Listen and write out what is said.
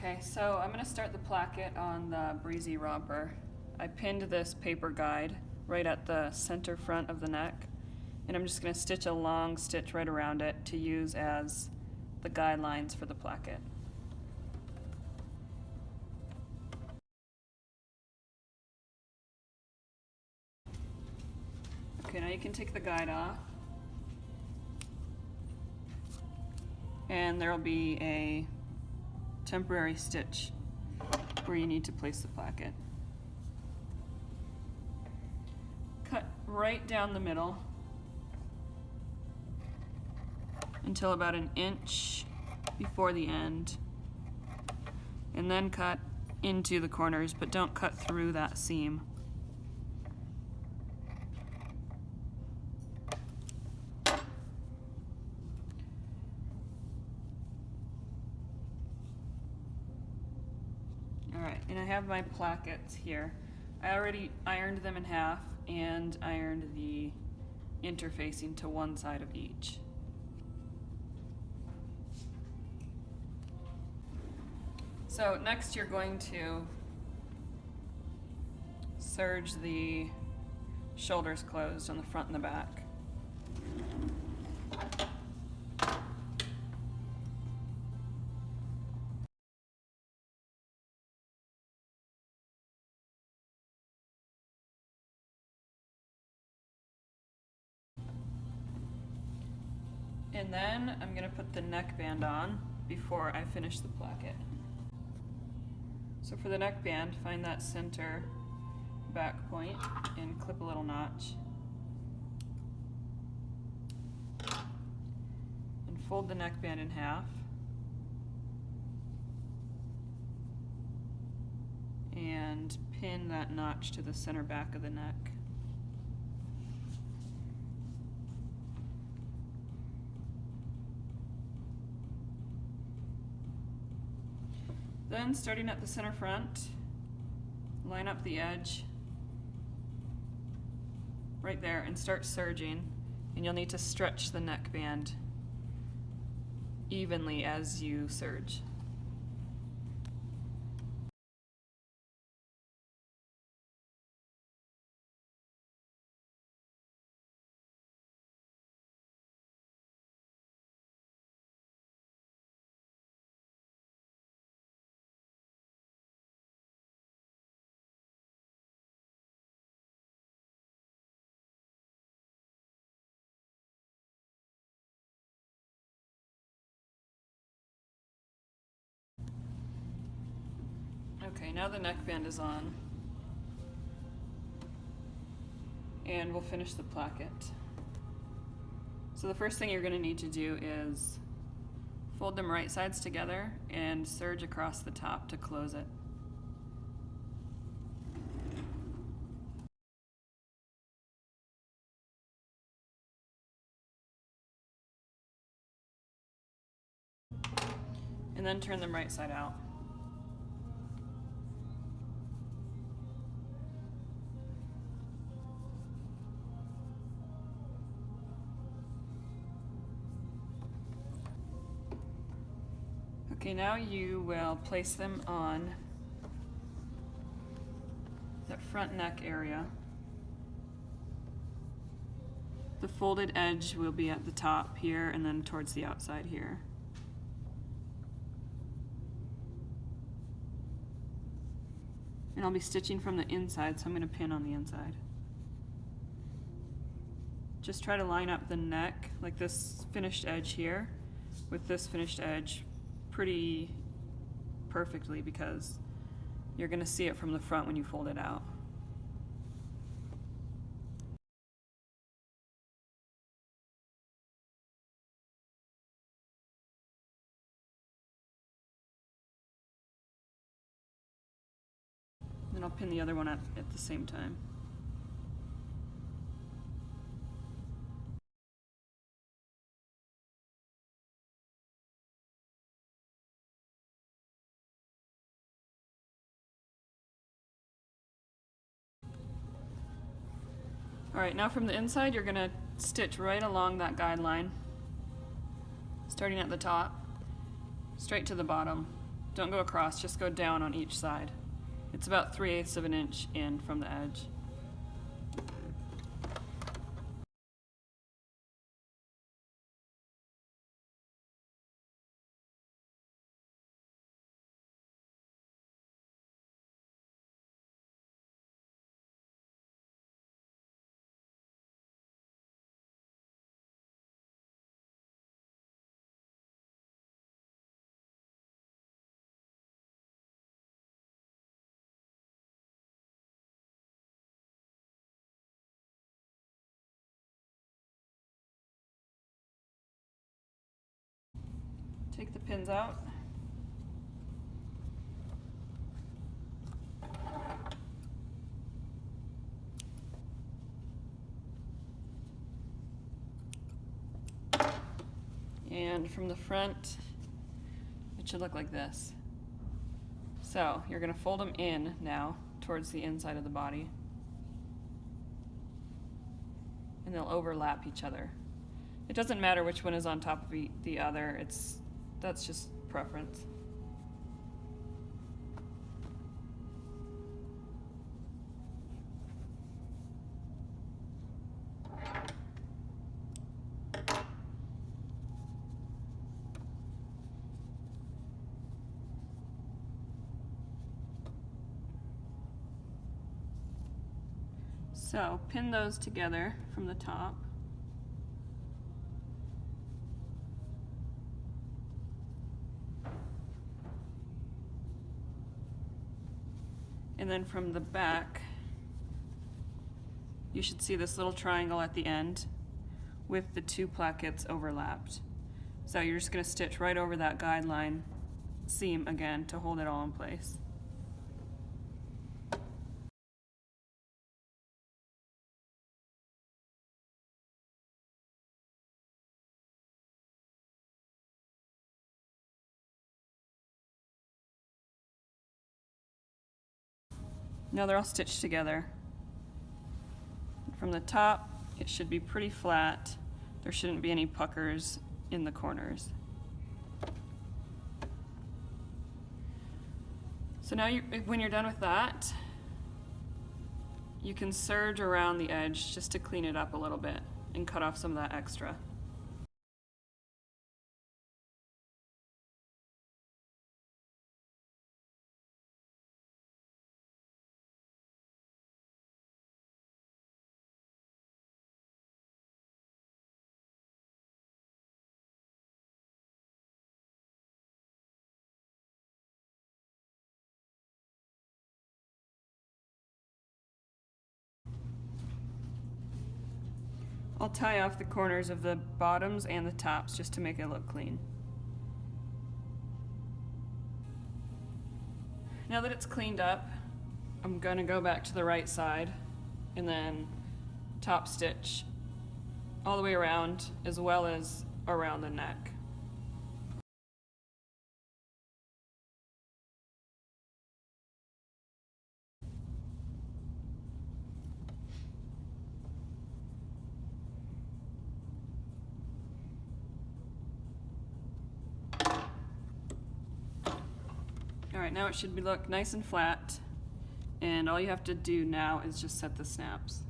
Okay, so I'm going to start the placket on the Breezy Romper. I pinned this paper guide right at the center front of the neck, and I'm just going to stitch a long stitch right around it to use as the guidelines for the placket. Okay, now you can take the guide off, and there will be a temporary stitch where you need to place the placket. Cut right down the middle until about an inch before the end, and then cut into the corners, but don't cut through that seam. Alright, and I have my plackets here. I already ironed them in half and ironed the interfacing to one side of each. So next you're going to serge the shoulders closed on the front and the back. And then I'm going to put the neckband on before I finish the placket. So for the neckband, find that center back point and clip a little notch. And fold the neckband in half. And pin that notch to the center back of the neck. Then, starting at the center front, line up the edge right there and start serging, and you'll need to stretch the neckband evenly as you serge. Okay, now the neckband is on, and we'll finish the placket. So the first thing you're going to need to do is fold them right sides together and serge across the top to close it. And then turn them right side out. Okay, now you will place them on that front neck area. The folded edge will be at the top here and then towards the outside here. And I'll be stitching from the inside, so I'm going to pin on the inside. Just try to line up the neck, like this finished edge here, with this finished edge pretty perfectly, because you're going to see it from the front when you fold it out. And I'll pin the other one at the same time. Alright, now from the inside you're going to stitch right along that guideline, starting at the top, straight to the bottom. Don't go across, just go down on each side. It's about 3/8 of an inch in from the edge. Take the pins out. And from the front, it should look like this. So you're going to fold them in now towards the inside of the body. And they'll overlap each other. It doesn't matter which one is on top of the other, that's just preference. So pin those together from the top. And then from the back, you should see this little triangle at the end with the two plackets overlapped. So you're just going to stitch right over that guideline seam again to hold it all in place. Now they're all stitched together. From the top, it should be pretty flat. There shouldn't be any puckers in the corners. So now when you're done with that, you can serge around the edge just to clean it up a little bit and cut off some of that extra. I'll tie off the corners of the bottoms and the tops just to make it look clean. Now that it's cleaned up, I'm going to go back to the right side and then top stitch all the way around as well as around the neck. Alright, now it should look nice and flat, and all you have to do now is just set the snaps.